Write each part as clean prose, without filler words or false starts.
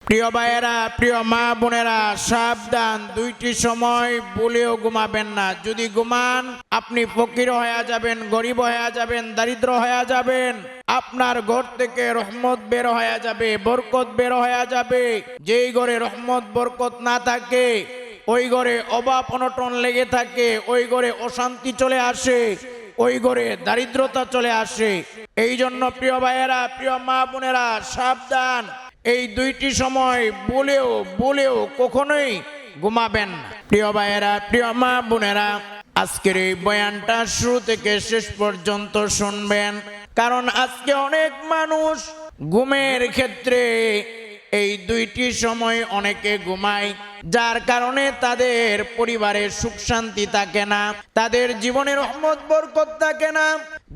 প্রিয় ভাইয়েরা, প্রিয় মা বোনেরা, সাবধান, দুইটি সময় ভুলেও ঘুমাবেন না। যদি ঘুমান আপনি ফকির হয়ে যাবেন, গরিব হয়ে যাবেন, দারিদ্র হয়ে যাবেন। আপনার ঘর থেকে রহমত বের হয়ে যাবে, বরকত বের হয়ে যাবে। যেই ঘরে রহমত বরকত না থাকে ওই ঘরে অভাব অনটন লেগে থাকে, ওই ঘরে অশান্তি চলে আসে, ওই ঘরে দারিদ্রতা চলে আসে। এই জন্য প্রিয় ভাইয়েরা, প্রিয় মা বোনেরা, সাবধান, এই দুইটি সময় বলেও কখনোই ঘুমাবেন না। প্রিয় ভাইয়েরা, প্রিয় মা বোনেরা, আজকের এই বয়ানটা শুরু থেকে শেষ পর্যন্ত শুনবেন, কারণ আজকে অনেক মানুষ ঘুমের ক্ষেত্রে এই দুইটি সময় অনেকে ঘুমায়, যার কারণে তাদের পরিবারে সুখ শান্তি থাকে না, তাদের জীবনে রহমত বরকত থাকে না,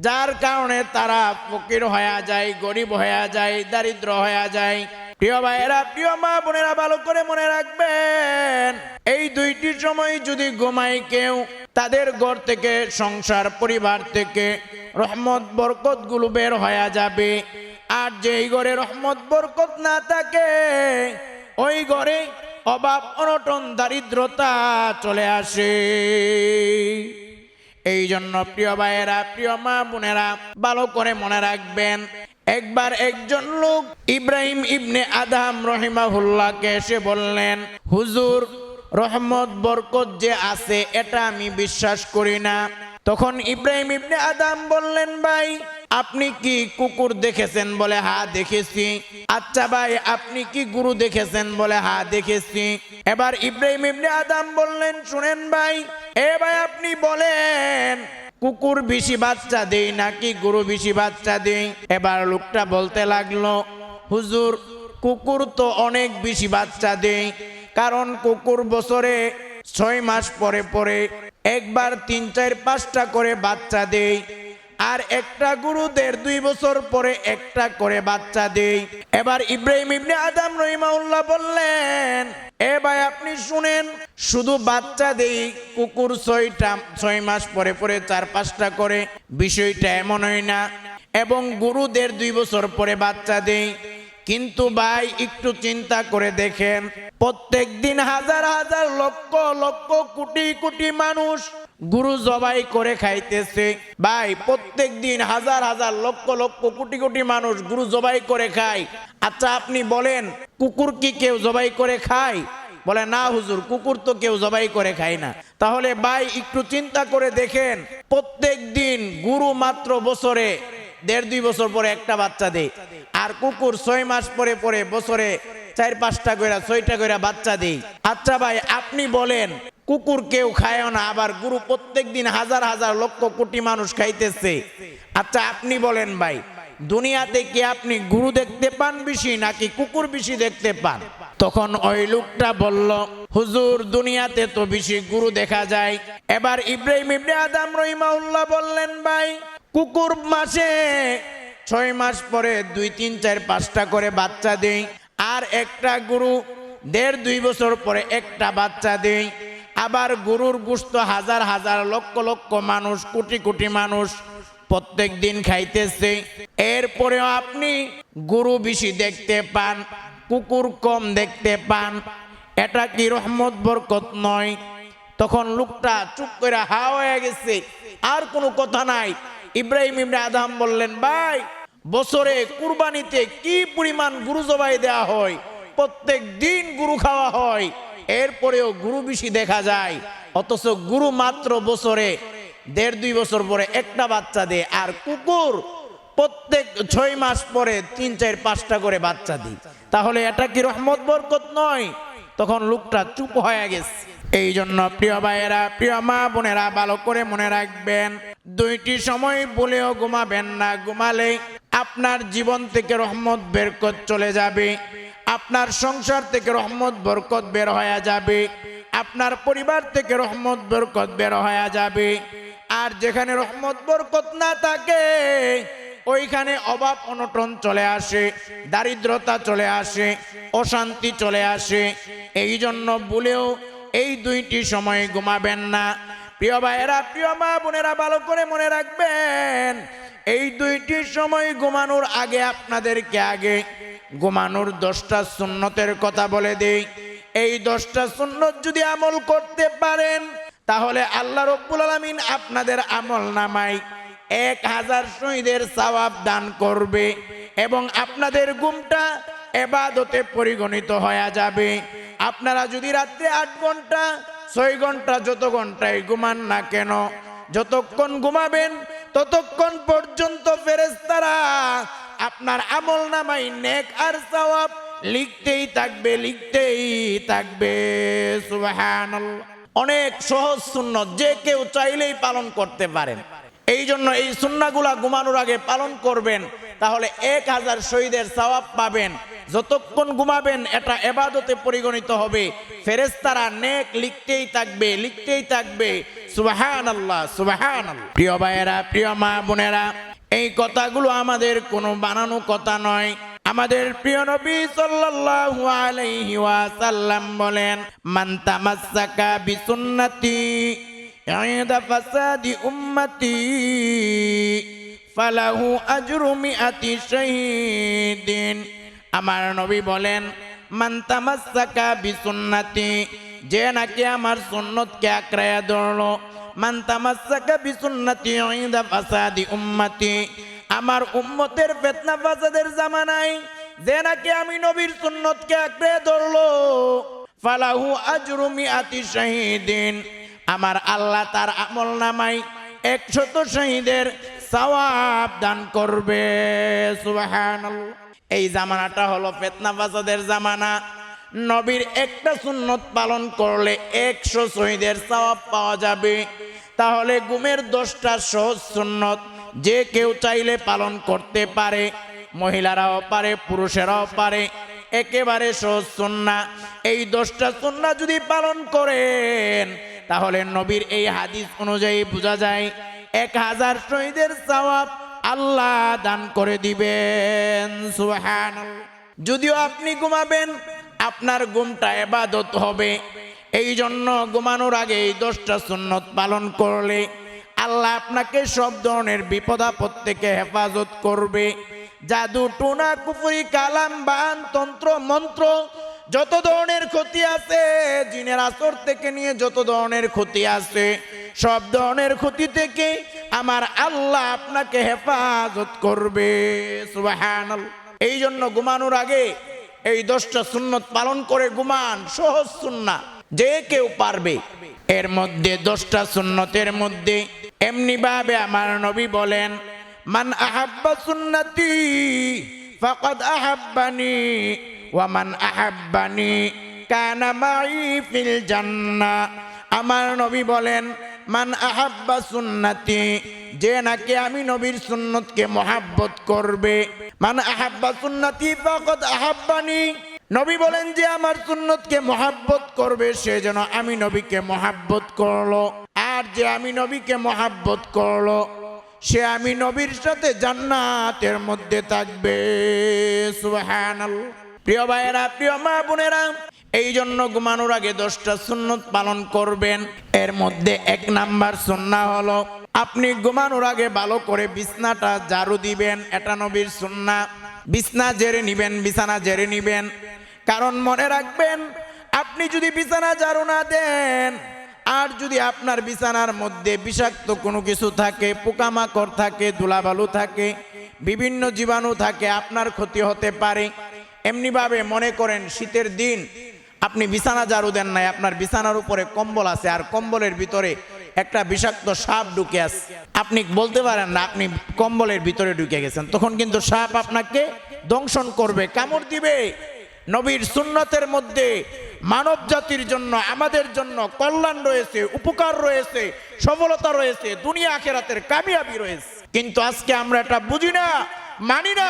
যার কারণে তারা ফকির হয়ে যায়, গরিব হয়ে যায়, দারিদ্র হয়ে যায়। প্রিয় ভাইয়েরা, প্রিয় মা বোনেরা, ভালো করে মনে রাখবেন, এই দুইটি সময় যদি ঘুমায় কেউ, তাদের ঘর থেকে, সংসার পরিবার থেকে রহমত বরকত গুলো বের হয়ে যাবে। আর যেই ঘরে রহমত বরকত না থাকে ওই ঘরে অভাব অনটন দারিদ্রতা চলে আসে। এই জন্য প্রিয় ভাইয়েরা, প্রিয় মা বোনেরা, ভালো করে মনে রাখবেন, একবার একজন লোক ইব্রাহিম ইবনে আদম রহিমাহুল্লাহকে এসে বললেন, হুজুর, রহমত বরকত যে আছে এটা আমি বিশ্বাস করি না। তখন ইব্রাহিম ইবনে আদম বললেন, ভাই আপনি কি কুকুর দেখেছেন? বলে হ্যাঁ দেখেছি। আচ্ছা ভাই, আপনি কি গরু দেখেছেন? বলে হ্যাঁ দেখেছি। এবার ইব্রাহিম ইবনে আদম বললেন, শুনেন ভাই, ভাই আপনি বলেন কুকুর বেশি বাচ্চা দেয় নাকি গরু বেশি বাচ্চা দেয়? এবার লোকটা বলতে লাগলো, হুজুর, কুকুর তো অনেক বেশি বাচ্চা দেয়, কারণ কুকুর বছরে 6 মাস পরে পরে একবার 3, 4, 5টা করে বাচ্চা দেয়, আর একটা গরু 1.5-2 বছর পরে একটা করে বাচ্চা দেয়। এবার ইব্রাহিম ইবনে আদম রহিমাহুল্লাহ বললেন, ভাই আপনি শুনেন, শুধু বাচ্চা দেই কুকুর 6 মাস পরে পরে 4-5টা করে, বিষয়টা এমনই না। এবং গরু 1.5-2 বছর পরে বাচ্চা দেই। কিন্তু ভাই একটু চিন্তা করে দেখেন, প্রত্যেক দিন হাজার হাজার লক্ষ লক্ষ কোটি কোটি মানুষ গরু জবাই করে খাইতেছে। ভাই প্রত্যেক দিন হাজার হাজার লক্ষ লক্ষ কোটি কোটি মানুষ গরু জবাই করে খায়। আচ্ছা আপনি বলেন, কুকুর কি কেউ জবাই করে খায়? বলে না হুজুর, কুকুর তো কেউ জবাই করে খায় না। তাহলে ভাই একটু চিন্তা করে দেখেন, প্রত্যেক দিন গরু মাত্র বছরে 1.5-2 বছর পরে একটা বাচ্চা দেয়, আর কুকুর 6 মাস পরে পরে বছরে 4-5টা করে 6টা করে বাচ্চা দেয়। আচ্ছা ভাই আপনি বলেন, কুকুর কেউ খায় না, আবার গরু প্রত্যেক দিন হাজার হাজার লক্ষ কোটি মানুষ খাইতেছে। আচ্ছা আপনি বলেন ভাই, দুনিয়াতে কি আপনি গরু দেখতে পান বেশি নাকি কুকুর বেশি দেখতে পান? তখন ওই লোকটা বলল, হুজুর, দুনিয়াতে তো বেশি গরু দেখা যায়। এবার ইব্রাহিম ইবনে আদম রহিমাহুল্লাহ বললেন, ভাই কুকুর মাসে 6 মাস পরে 2, 3, 4, 5টা করে বাচ্চা দেয়, আর একটা গরু 1.5-2 বছর পরে একটা বাচ্চা দেয়। আবার গরুর গোশত হাজার হাজার লক্ষ লক্ষ মানুষ, কোটি কোটি মানুষ প্রত্যেক দিন খাইতেছে। এরপরেও আপনি গরু বেশি দেখতে পান, কুকুর কম দেখতে পান, এটা কি রহমত বরকত নয়? তখন লোকটা চুপ করে হা হয়ে গেছে, আর কোনো কথা নাই। ইব্রাহিম ইবনে আদম বললেন, ভাই বছরে কুরবানিতে কি পরিমাণ গরু জবাই দেওয়া হয়, প্রত্যেক দিন গরু খাওয়া হয়, এরপরেও গরু বেশি দেখা যায়, অথচ গরু মাত্র বছরে 1.5-2 বছর পরে একটা বাচ্চা দেয়, আর কুকুর প্রত্যেক 6 মাস পরে 3, 4, 5টা করে বাচ্চা দেয়। তাহলে এটা কি রহমত বরকত নয়? তখন লোকটা চুপ হয়ে গেছে। এই জন্য প্রিয় ভাইয়েরা, প্রিয় মা বোনেরা, ভালো করে মনে রাখবেন, দুইটি সময় বলেও ঘুমাবেন না। ঘুমালে আপনার জীবন থেকে রহমত বরকত চলে যাবে, আপনার সংসার থেকে রহমত বরকত বের হয়ে যাবে, আপনার পরিবার থেকে রহমত বরকত বের হয়ে যাবে। আর যেখানে রহমত বরকত না থাকে ওইখানে অভাব অনটন চলে আসে, দারিদ্রতা চলে আসে, অশান্তি চলে আসে। এই জন্য বলেও এই দুইটি সময় ঘুমাবেন না। প্রিয় ভাইয়েরা, প্রিয় মা বোনেরা, ভালো করে মনে রাখবেন, এই দুইটি সময় ঘুমানোর আগে আপনাদেরকে আগে ঘুমানোর 10টা সুন্নতের কথা বলে দেই। এই 10টা সুন্নত যদি আমল করতে পারেন তাহলে আল্লাহ রাব্বুল আলামিন আপনাদের আমল নামায় 1000 শহীদের সওয়াব দান করবে এবং আপনাদের ঘুমটা ইবাদতে পরিগণিত হয়ে যাবে। আপনারা যদি রাতে 8 ঘন্টা 6 ঘন্টা যত ঘন্টায় ঘুমান না কেন, যতক্ষণ ঘুমাবেন ততক্ষণ পর্যন্ত ফেরেশতারা আপনার আমল নামায় নেক আর সওয়াব লিখতেই থাকবে। সুবহানাল্লাহ। অনেক সহজ সুন্নত, যে কেউ চাইলেই পালন করতে পারেন। এই জন্য এই সুন্নাহগুলা ঘুমানোর আগে পালন করবেন, তাহলে 1000 শহীদের সওয়াব পাবেন। যতক্ষণ ঘুমাবেন এটা ইবাদতে পরিগণিত হবে, ফেরেশতারা নেক লিখতেই থাকবে। সুবহানাল্লাহ, সুবহানাল্লাহ। প্রিয় ভাইয়েরা, প্রিয় মা বোনেরা, এই কথাগুলো আমাদের কোনো বানানো কথা নয়। আমাদের প্রিয় নবী সাল্লাল্লাহু আলাইহি ওয়াসাল্লাম বলেন, মান তামাসসাকা বিসুন্নতি ইনদা ফাসাদি উম্মতি ফালাহু আজরু মিআতি শাহীদিন। আমার নবী বলেন, মান তামাসসাকা বিসুন্নতি, যে নাকি আমার সুন্নতকে আঁকড়ায়া ধরলো, মান তামাসসাকা বিসুন্নতি ইনদা ফাসাদি উম্মতি, আমার উম্মতের ফিতনা ফাসাদের জামানায় যে নাকি আমি নবীর সুন্নতকে আঁকড়ে ধরলো, ফালাহু আজরু মিআতি শাহীদিন, আমার আল্লাহ তার আমল নামায় 100 শহীদের সওয়াব দান করবে। সুবহানাল্লাহ। এই জামানাটা হলো ফিতনা ফাসাদের জামানা। নবীর একটা সুন্নত পালন করলে 100 শহীদের সওয়াব পাওয়া যাবে। তাহলে ঘুমের 10টা সহজ সুন্নত যে কেউ চাইলে পালন করতে পারে, মহিলারাও পারে, পুরুষেরাও পারে, একেবারে সহজ সুন্নাহ। এই 10টা সুন্নাহ যদি পালন করেন তাহলে নবীর এই হাদিস অনুযায়ী বোঝা যায় 1000 শহীদের সওয়াব আল্লাহ দান করে দিবেন। সুবহানাল্লাহ। যদিও আপনি ঘুমাবেন, আপনার ঘুমটা ইবাদত হবে। এই জন্য ঘুমানোর আগে এই 10টা সুন্নত পালন করলে আল্লাহ আপনাকে সব ধরনের বিপদ আপদ থেকে হেফাজত করবে। জাদু টুনা কুফরি কালাম বান তন্ত্র মন্ত্র যত ধরনের ক্ষতি আছে, জিনের আসর থেকে নিয়ে যত ধরনের ক্ষতি আছে, সব ধরনের ক্ষতি থেকে আমার আল্লাহ আপনাকে হেফাজত করবে। সুবহানাল্লাহ। এই জন্য ঘুমানোর আগে এই 10টা সুন্নত পালন করে ঘুমান। সহজ সুন্নাহ, যে কেউ পারবে। এর মধ্যে 10টা সুন্নতের মধ্যে এমনি ভাবে আমার নবী বলেন, মান আহাব্বা সুন্নতি ফাকাদ আহাব্বানি ওয়া মান আহাব্বানি কানা মাই ফিল জান্নাহ। আমার নবী বলেন, মান আহাব্বা সুন্নতি, যে নাকি আমি নবীর সুন্নতকে মহাব্বত করবে, মান আহাব্বা সুন্নতি ফাকাদ আহাব্বানি, নবী বলেন যে আমার সুন্নতকে মহাব্বত করবে সে যেন আমি নবীকে মহাব্বত করলো, আর যে আমি নবীকে মহাব্বত করলো সে আমি নবীর সাথে জান্নাতের মধ্যে থাকবে। সুবহানাল্লাহ। প্রিয় ভাইয়েরা, প্রিয় মা বোনেরা, এই জন্য ঘুমানোর আগে 10টা সুন্নত পালন করবেন। এর মধ্যে 1 নাম্বার সুন্নাহ হলো আপনি ঘুমানোর আগে ভালো করে বিছনাটা ঝাড়ু দিবেন। এটা নবীর সুন্নাহ। বিছনা ঝেড়ে নিবেন। কারণ মনে রাখবেন, আপনি যদি বিছানা ঝাড়ু না দেন, আর যদি আপনার বিছানার মধ্যে বিষাক্ত কোনো কিছু থাকে, পোকামাকড় থাকে, ধুলাবালু থাকে, বিভিন্ন জীবাণু থাকে, আপনার ক্ষতি হতে পারে। এমনিভাবে মনে করেন শীতের দিন আপনি বিছানা ঝাড়ু দেন নাই, আপনার বিছানার উপরে কম্বল আছে আর কম্বলের ভিতরে একটা বিষাক্ত সাপ ঢুকে আছে, আপনি বলতে পারেন না আপনি কম্বলের ভিতরে ঢুকে গেছেন, তখন কিন্তু সাপ আপনাকে দংশন করবে, কামড় দিবে। নবীর সুন্নতের মধ্যে মানব জাতির জন্য, আমাদের জন্য কল্যাণ রয়েছে, উপকার রয়েছে, সফলতা রয়েছে, দুনিয়া আখিরাতের কামিয়াবি রয়েছে। কিন্তু আজকে আমরা এটা বুঝি না, মানি না।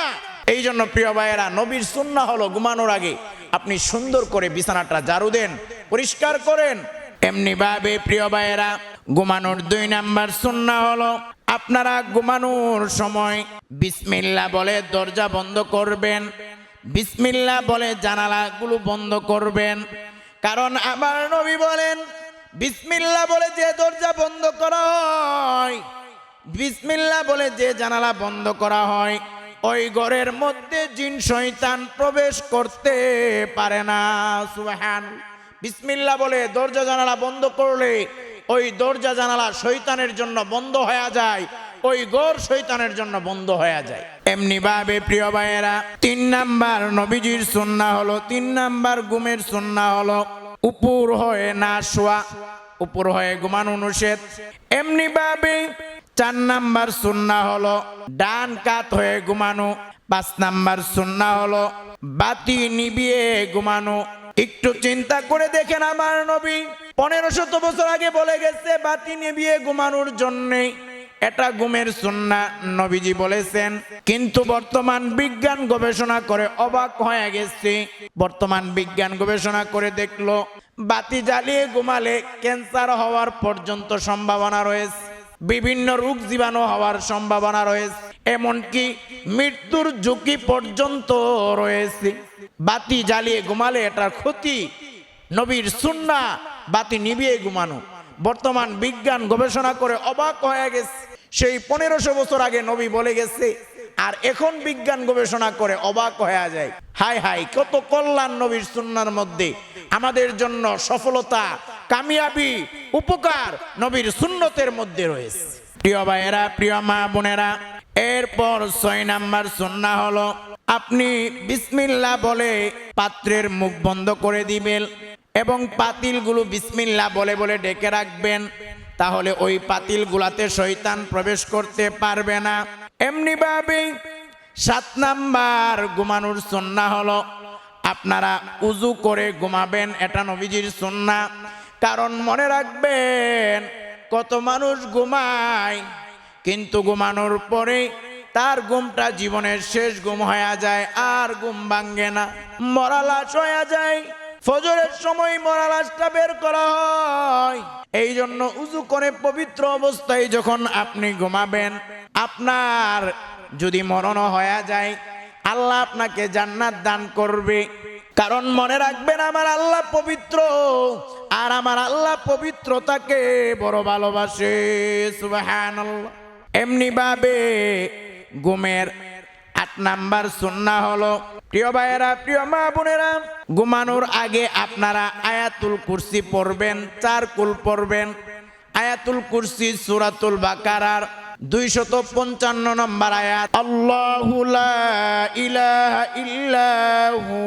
এই জন্য প্রিয় ভাইয়েরা, নবীর সুন্নাহ হলো ঘুমানোর আগে আপনি সুন্দর করে বিছানাটা ঝাড়ু দেন, পরিষ্কার করেন। এমনি ভাবে প্রিয় ভাইয়েরা, ঘুমানোর 2 নাম্বার সুন্নাহ হলো আপনারা ঘুমানোর সময় বিসমিল্লাহ বলে দরজা বন্ধ করবেন, বিসমিল্লাহ বলে জানালাগুলো বন্ধ করবেন। কারণ আমার নবী বলেন, বিসমিল্লাহ বলে যে দরজা বন্ধ করা হয়, বিসমিল্লাহ বলে যে জানালা বন্ধ করা হয়, ওই ঘরের মধ্যে জিন শয়তান প্রবেশ করতে পারে না। সুবহানাল্লাহ। বিসমিল্লাহ বলে দরজা জানালা বন্ধ করলে ওই দরজা জানালা শয়তানের জন্য বন্ধ হয়ে যায়, ওই ঘর শয়তানের জন্য বন্ধ হয়ে যায়। এমনি ভাবে প্রিয় ভাইয়েরা, 3 নাম্বার নবীজির সুন্নাহ হলো, 3 নাম্বার ঘুমের সুন্নাহ হলো উপর হয়ে না শোয়া, উপর হয়ে ঘুমানো নিষেধ। এমনি ভাবে 4 নাম্বার সুন্নাহ হলো ডান কাত হয়ে ঘুমানো। 5 নাম্বার সুন্নাহ হলো বাতি নিভিয়ে ঘুমানো। একটু চিন্তা করে দেখেন, আমার নবী 1500 বছর আগে বলে গেছে বাতি নিভিয়ে ঘুমানোর জন্যে, এটা ঘুমের সুন্নাহ নবীজি বলেছেন। কিন্তু বর্তমান বিজ্ঞান গবেষণা করে অবাক হয়ে গেছে। বর্তমান বিজ্ঞান গবেষণা করে দেখলো বাতি জ্বালিয়ে ঘুমালে ক্যান্সার হওয়ার পর্যন্ত সম্ভাবনা রয়েছে, বিভিন্ন রোগ জীবাণু হওয়ার সম্ভাবনা রয়েছে, এমনকি মৃত্যুর ঝুঁকি পর্যন্ত রয়েছে। বাতি জ্বালিয়ে ঘুমালে এটার ক্ষতি। নবীর সুন্নাহ বাতি নিভিয়ে ঘুমানো। বর্তমান বিজ্ঞান গবেষণা করে অবাক হয়ে গেছে, সেই 1500 বছর আগে নবী বলে গেছে, আর এখন বিজ্ঞান গবেষণা করে অবাক হয়ে যায়। হাই হাই, কত কল্যাণ নবীর সুন্নাহর মধ্যে, আমাদের জন্য সফলতা, কামিয়াবি, উপকার নবীর সুন্নতের মধ্যে রয়েছে। প্রিয় ভাইয়েরা, প্রিয় মা বোনেরা, এরপর 6 নাম্বার সুন্নাহ হলো আপনি বিসমিল্লাহ বলে পাত্রের মুখ বন্ধ করে দিবেন এবং পাতিলগুলো বিসমিল্লাহ বলে বলে ডেকে রাখবেন, তাহলে ওই পাতিলগুলাতে শয়তান প্রবেশ করতে পারবে না। এমনি ভাবে 7 নাম্বার ঘুমানোর সুন্নাহ হলো আপনারা উজু করে ঘুমাবেন, এটা নবীজির সুন্নাহ। কারণ মনে রাখবেন, কত মানুষ ঘুমায় কিন্তু ঘুমানোর পরে তার ঘুমটা জীবনের শেষ ঘুম হয়ে যায়, আর ঘুম ভাঙ্গে না, মরা লাশ হয়ে যায়। ফজরের সময় মরা লাশটা বের করা হয়। এই জন্য উজু করে পবিত্র অবস্থায় যখন আপনি ঘুমাবেন, আপনার যদি মরণ হয়ে যায় আল্লাহ আপনাকে জান্নাত দান করবে। কারণ মনে রাখবেন, আমার আল্লাহ পবিত্র, আর আমার আল্লাহ পবিত্রতাকে বড় ভালোবাসে। সুবহানাল্লাহ। এমনি ভাবে ঘুমের 8 নাম্বার সুন্নাহ হলো, প্রিয় ভাইয়েরা, প্রিয় মা বোনেরা, ঘুমানোর আগে আপনারা আয়াতুল কুরসি পড়বেন, 4 কুল পড়বেন। আয়াতুল কুরসি সূরাতুল বাকারার 255 নম্বর আয়াত, আল্লাহু লা ইলাহা ইল্লাহু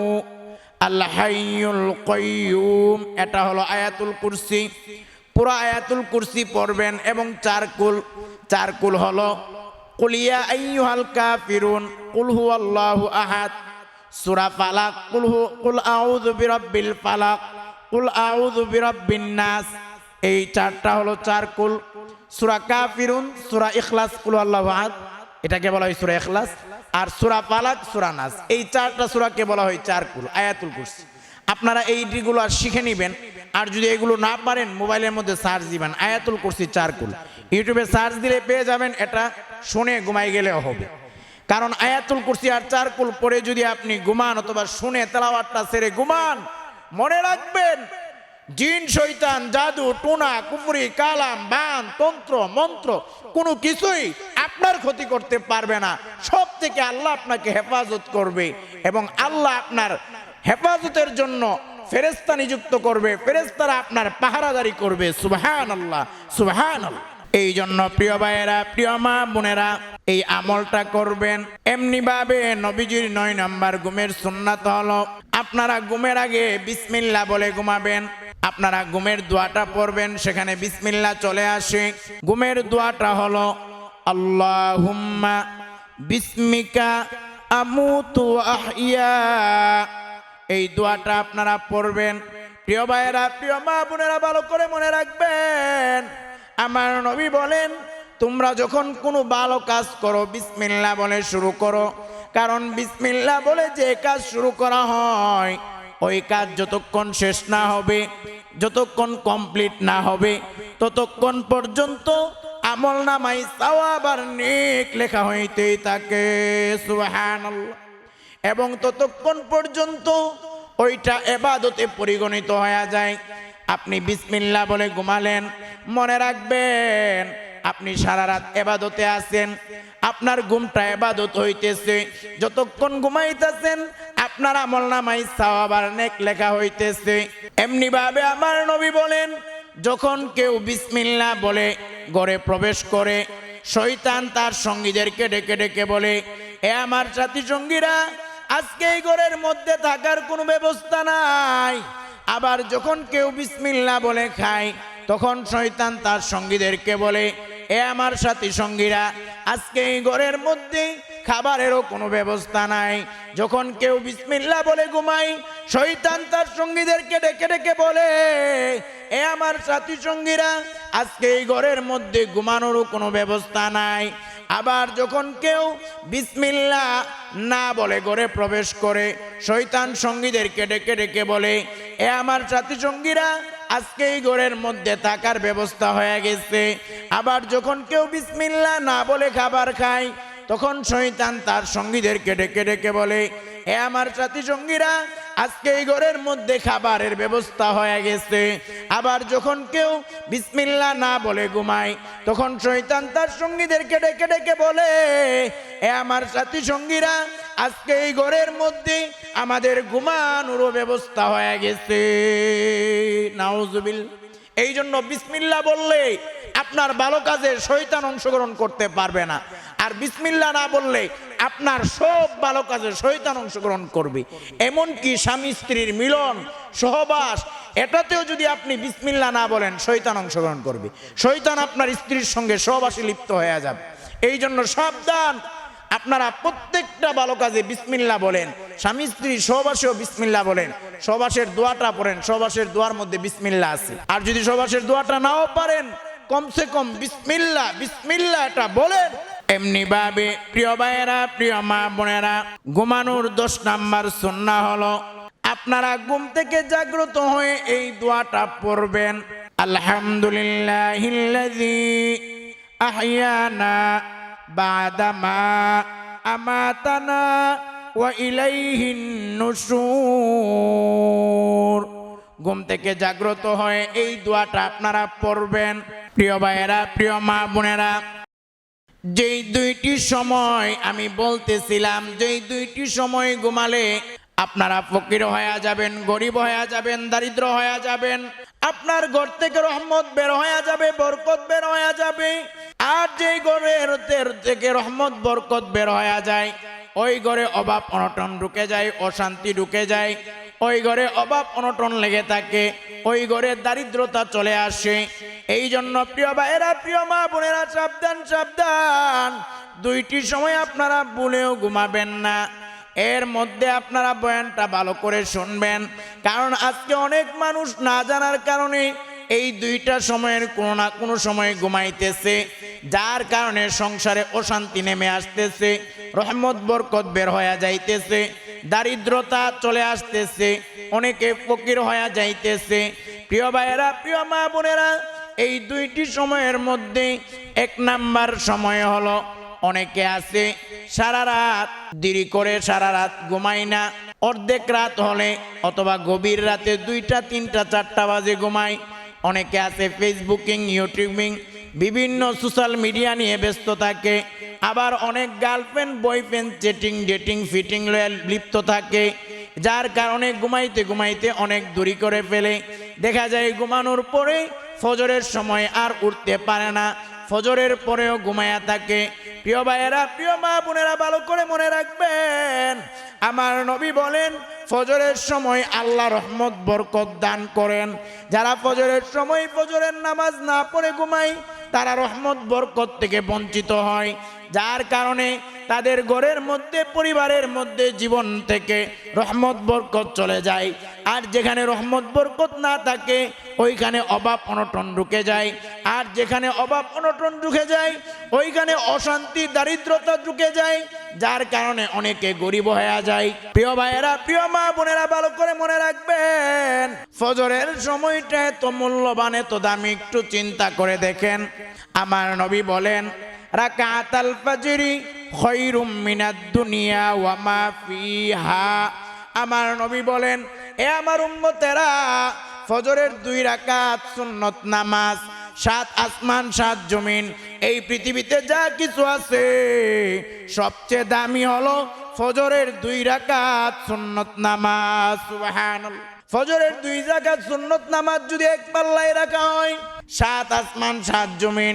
আল হাইয়ুল কাইয়ুম, এটা হলো আয়াতুল কুরসি। পুরো আয়াতুল কুরসি পড়বেন এবং 4 কুল হলো কুল ইয়া আইয়ুহাল কাফিরুন, কুল হুয়াল্লাহু আহাদ, সূরা ফালাক, কুল আউযু বিরাব্বিল ফালাক, কুল আউযু বিরাব্বিন নাস। এই 4টা হলো 4 কুল। সূরা কাফিরুন, সূরা ইখলাস, কুল হুয়াল্লাহু আহাদ, এটাকে বলা হয় সূরা ইখলাস। আর সূরা ফালাক, সূরা নাস, এই 4টা সূরাকে বলা হয় 4 কুল আয়াতুল কুরসি। আপনারা এইগুলো শিখে নেবেন, আর যদি এগুলো না পারেন মোবাইলের মধ্যে সার্চ দিবেন আয়াতুল কুরসি 4 কুল, ইউটিউবে সার্চ দিলে পেয়ে যাবেন। এটা শুনে ঘুমাই গেলেও হবে। কারণ আয়াতুল কুরসি আর 4 কুল পরে যদি আপনি ঘুমান অথবা শুনে তেলাওয়াতটা ছেড়ে ঘুমান, মনে রাখবেন জিন শয়তান জাদু টুনা কুফরি কালাম বান তন্ত্র মন্ত্র কোনো কিছুই আপনার ক্ষতি করতে পারবে না। সব থেকে আল্লাহ আপনাকে হেফাজত করবে এবং আল্লাহ আপনার হেফাজতের জন্য ফেরেশতা নিযুক্ত করবে, ফেরেশতারা আপনার পাহারাদারি করবে। সুবহানাল্লাহ, সুবহানাল্লাহ। এই জন্য প্রিয় ভাইয়েরা, প্রিয় মা বোনেরা, এই আমলটা করবেন। এমনি ভাবে নবীজির 9 নাম্বার ঘুমের সুন্নাত হলো আপনারা ঘুমের আগে বিসমিল্লাহ বলে ঘুমাবেন। আপনারা ঘুমের দোয়াটা পড়বেন, সেখানে বিসমিল্লাহ চলে আসে। ঘুমের দোয়াটা হলো আল্লাহুম্মা বিসমিকা আমুতু আহইয়া। এই দোয়াটা আপনারা পড়বেন। প্রিয় ভাইয়েরা, প্রিয় মা বোনেরা, ভালো করে মনে রাখবেন, আমার নবী বলেন তোমরা যখন কোনো ভালো কাজ করো বিসমিল্লাহ বলে শুরু করো। কারণ বিসমিল্লাহ বলে যে কাজ শুরু করা হয় ওই কাজ যতক্ষণ শেষ না হবে, যতক্ষণ কমপ্লিট না হবে, ততক্ষণ পর্যন্ত আমল নামাই সওয়াব আর নেক লেখা হইতেই থাকে। সুবহানাল্লাহ। এবং ততক্ষণ পর্যন্ত ওইটা ইবাদতে পরিগণিত হয়ে যায়। আপনি বিসমিল্লাহ বলে ঘুমালেন, মনে রাখবেন আপনি সারা রাত ইবাদতে আছেন, আপনার ঘুমটা ইবাদত হইতেছে, যতক্ষণ ঘুমাইতেছেন আপনার আমলনামায় সওয়াব আর নেক লেখা হইতেছে। এমনি ভাবে আমার নবী বলেন, যখন কেউ বিসমিল্লাহ বলে ঘরে প্রবেশ করে, শয়তান তার সঙ্গীদেরকে ডেকে ডেকে বলে, এ আমার সাথী সঙ্গীরা, আজকে এই ঘরের মধ্যে থাকার কোনো ব্যবস্থা নাই। আবার যখন কেউ বিসমিল্লাহ বলে খায়, তখন শয়তান তার সঙ্গীদেরকে বলে, এ আমার সাথী সঙ্গীরা, আজকে এই ঘরের মধ্যে খাবারেরও কোনো ব্যবস্থা নাই। যখন কেউ বিসমিল্লাহ বলে ঘুমায়, শয়তান তার সঙ্গীদেরকে ডেকে ডেকে বলে, এ আমার সাথী সঙ্গীরা, আজকে এই ঘরের মধ্যে ঘুমানোরও কোনো ব্যবস্থা নাই। আবার যখন কেউ বিসমিল্লাহ না বলে ঘরে প্রবেশ করে, শয়তান সঙ্গীদেরকে ডেকে ডেকে বলে, এ আমার সাথী সঙ্গীরা, আজকে এই ঘরের মধ্যে থাকার ব্যবস্থা হয়ে গেছে। আবার যখন কেউ বিসমিল্লাহ না বলে খাবার খায়, তখন শয়তান তার সঙ্গীদেরকে ডেকে ডেকে বলে, এ আমার সাথী সঙ্গীরা, আজকে এই ঘরের মধ্যে খাবারের ব্যবস্থা হয়ে গেছে। আবার যখন কেউ বিসমিল্লাহ না বলে ঘুমায়, তখন শয়তান তার সঙ্গীদেরকে ডেকে ডেকে বলে, এ আমার সাথী সঙ্গীরা, আজকে এই ঘরের মধ্যে আমাদের ঘুমানোরও ব্যবস্থা হয়ে গেছে। নাউজুবিল্লাহ। এই জন্য বিসমিল্লাহ বললে আপনার ভালো কাজে শয়তান অংশগ্রহণ করতে পারবে না, আর বিসমিল্লাহ না বললে আপনার সব ভালো কাজে শয়তান অংশগ্রহণ করবে। এমনকি স্বামী স্ত্রীর মিলন, সহবাস, এটাতেও যদি আপনি বিসমিল্লাহ না বলেন, শয়তান অংশগ্রহণ করবে। শয়তান আপনার স্ত্রীর সঙ্গে সহবাসে লিপ্ত হয়ে যাবে। এই জন্য সাবধান, আপনারা প্রত্যেকটা ভালো কাজে বিসমিল্লাহ বলেন। স্বামী স্ত্রী সহবাসেও বিসমিল্লাহ বলেন। সহবাসের দোয়াটা পড়েন, সহবাসের দোয়ার মধ্যে বিসমিল্লাহ আছে। আর যদি সহবাসের দোয়াটা নাও পারেন, কমসে কম বিসমিল্লাহ বিসমিল্লাহ এটা বলেন। এমনি ভাবে প্রিয় ভাইয়েরা, প্রিয় মা বোনেরা, ঘুমানোর 10 নাম্বার সুন্নাহ হলো, আপনারা ঘুম থেকে জাগ্রত হয়ে এই দোয়াটা পড়বেন। আলহামদুলিল্লাহিল্লাযী আহইয়ানা বাদামা আমাতানা ওয়া ইলাইহিন নুশুর। ঘুম থেকে জাগ্রত হয়ে এই দোয়াটা আপনারা পড়বেন। প্রিয় ভাইয়েরা, প্রিয় মা বোনেরা, যেই 2টি সময় আমি বলতেছিলাম, যেই 2টি সময় ঘুমালে আপনারা ফকির হয়ে যাবেন, গরিব হয়ে যাবেন, দারিদ্র হয়ে যাবেন, আপনার ঘর থেকে রহমত বের হয়ে যাবে, বরকত বের হয়ে যাবে। আর যেই ঘরের থেকে রহমত বরকত বের হয়ে যায়, ওই ঘরে অভাব অনটন ঢুকে যায়, অশান্তি ঢুকে যায়, ওই ঘরে অভাব অনটন লেগে থাকে, ওই ঘরে দারিদ্রতা চলে আসে। এই জন্য প্রিয় ভাইয়েরা, প্রিয় মা বোনেরা, সাবধান সাবধান, 2টি সময় আপনারা ভুলেও ঘুমাবেন না। এর মধ্যে আপনারা বয়ানটা ভালো করে শুনবেন, কারণ আজকে অনেক মানুষ না জানার কারণে এই 2টা সময়ের কোনো না কোনো সময় ঘুমাইতেছে, যার কারণে সংসারে অশান্তি নেমে আসতেছে, রহমত বরকত বের হয়ে যাইতেছে, দারিদ্রতা চলে আসতেছে, অনেকে ফকির হয়ে যাইতেছে। প্রিয় ভাইয়েরা, প্রিয় মা বোনেরা, এই 2টি সময়ের মধ্যে 1 নাম্বার সময় হলো, অনেকে আছে সারা রাত দেরি করে সারা রাত ঘুমায় না, অর্ধেক রাত হলে অথবা গভীর রাতে 2টা 3টা 4টা বাজে ঘুমায়। অনেকে আছে ফেসবুকিং, ইউটিউবিং, বিভিন্ন সোশ্যাল মিডিয়া নিয়ে ব্যস্ত থাকে। আবার অনেক girlfriend boyfriend chatting dating fitting লিপ্ত থাকে, যার কারণে ঘুমাইতে ঘুমাইতে অনেক দেরি করে ফেলে। দেখা যায় ঘুমানোর পরে ফজরের সময় আর উঠতে পারে না, ফজরের পরেও ঘুমায়া থাকে। প্রিয় ভাইয়েরা, প্রিয় মা বোনেরা, ভালো করে মনে রাখবেন, আমার নবী বলেন, ফজরের সময় আল্লাহ রহমত বরকত দান করেন। যারা ফজরের সময় ফজরের নামাজ না পড়ে ঘুমায়, তারা রহমত বরকত থেকে বঞ্চিত হয়, যার কারণে তাদের ঘরের মধ্যে, পরিবারের মধ্যে, জীবন থেকে রহমত বরকত চলে যায়। আর যেখানে রহমত বরকত না থাকে, ওইখানে অভাব অনটন ঢুকে যায়। আর যেখানে অভাব অনটন ঢুকে যায়, ওইখানে অশান্তি দারিদ্রতা ঢুকে যায়, যার কারণে অনেকে গরিব হয়ে যায়। প্রিয় ভাইয়েরা, প্রিয় মা বোনেরা, ভালো করে মনে রাখবেন, ফজরের সময়টা এত মূল্যবান, এত দামি, একটু চিন্তা করে দেখেন। আমার নবী বলেন, রাকাতাল ফাজরি খায়রুম মিনাদ দুনিয়া ওয়া মা ফিহা। আমার নবী বলেন, এ আমার উম্মতেরা, ফজরের 2 রাকাত সুন্নত নামাজ 7 আসমান 7 জমিন এই পৃথিবীতে যা কিছু আছে সবচেয়ে দামি হলো ফজরের 2 রাকাত সুন্নত নামাজ। সুবহানাল্লাহ। ফজরের 2 রাকাত সুন্নত নামাজ যদি এক পাল্লায় রাখা হয়, 7 আসমান 7 জমিন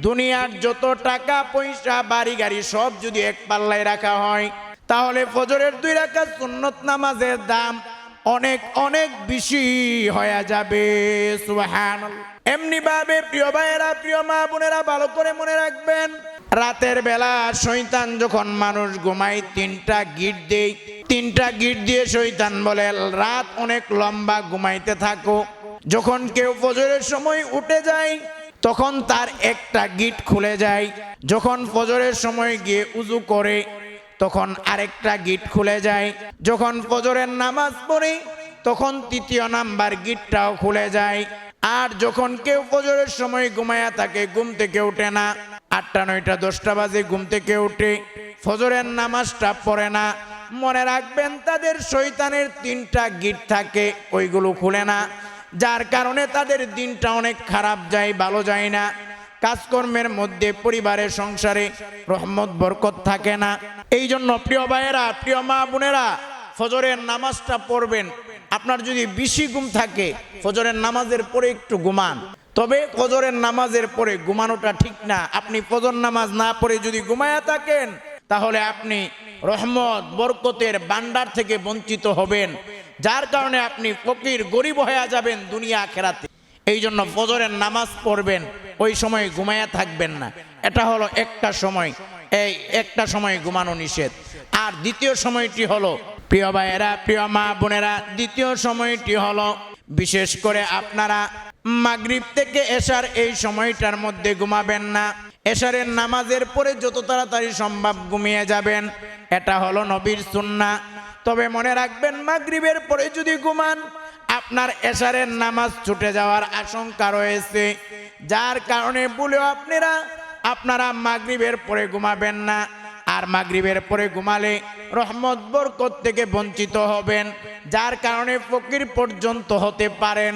দুনিয়ার যত টাকা পয়সা বাড়ি গাড়ি সব যদি এক পাল্লায় রাখা হয়, তাহলে ফজরের 2 রাকাত সুন্নত নামাজের দাম অনেক অনেক বেশি হয়ে যাবে। সুবহানাল্লাহ। এমনি ভাবে প্রিয় ভাইয়েরা, প্রিয় মা বোনেরা, ভালো করে মনে রাখবেন, রাতের বেলা শয়তান যখন মানুষ ঘুমায় 3টা গিট দেয়। 3টা গিট দিয়ে শয়তান বলে, রাত অনেক লম্বা, ঘুমাইতে থাকো। যখন কেউ ফজরের সময় উঠে যায় তখন তার একটা গিট খুলে যায়। যখন ফজরের সময় গিয়ে উজু করে তখন আরেকটা গিট খুলে যায়। যখন ফজরের নামাজ পড়ে তখন 3য় নাম্বার গিটটাও খুলে যায়। আর যখন কেউ ফজরের সময় ঘুমায়া থাকে, ঘুম থেকে ওঠে না, 8টা 9টা 10টা বাজে ঘুম থেকে উঠে ফজরের নামাজটা পড়ে না, মনে রাখবেন তাদের শয়তানের 3টা গিট থাকে, ওইগুলো খুলে না। যার কারণে তাদের দিনটা অনেক খারাপ যায়, ভালো যায় না। কাজকর্মের মধ্যে, পরিবারের সংসারে রহমত বরকত থাকে না। এই জন্য প্রিয় ভাইয়েরা, প্রিয় মা বোনেরা, ফজরের নামাজটা পড়বেন। আপনার যদি বেশি ঘুম থাকে ফজরের নামাজের পরে একটু ঘুমান, তবে ফজরের নামাজের পরে ঘুমানোটা ঠিক না। আপনি ফজর নামাজ না পড়ে যদি ঘুমায়া থাকেন তাহলে আপনি রহমত বরকতের ভান্ডার থেকে বঞ্চিত হবেন, যার কারণে আপনি ফকির গরিব হয়ে যাবেন দুনিয়া আখিরাতে। এই জন্য ফজরের নামাজ পড়বেন, ওই সময় ঘুমায়া থাকবেন না। এটা হলো একটা সময়, এই একটা সময় ঘুমানো নিষেধ। আর দ্বিতীয় সময়টি হলো, প্রিয় ভাইয়েরা, প্রিয় মা বোনেরা, দ্বিতীয় সময়টি হলো বিশেষ করে আপনারা মাগরিব থেকে এশার এই সময়টার মধ্যে ঘুমাবেন না। এশারের নামাজের পরে যত তাড়াতাড়ি সম্ভব ঘুমিয়ে যাবেন, এটা হলো নবীর সুন্নাহ। তবে মনে রাখবেন, মাগরিবের পরে যদি ঘুমান আপনার এশারের নামাজ ছুটে যাওয়ার আশঙ্কা রয়েছে, যার কারণে বলেও আপনারা মাগরিবের পরে ঘুমাবেন না। আর মাগরিবের পরে ঘুমালে রহমত বরকত থেকে বঞ্চিত হবেন, যার কারণে ফকির পর্যন্ত হতে পারেন।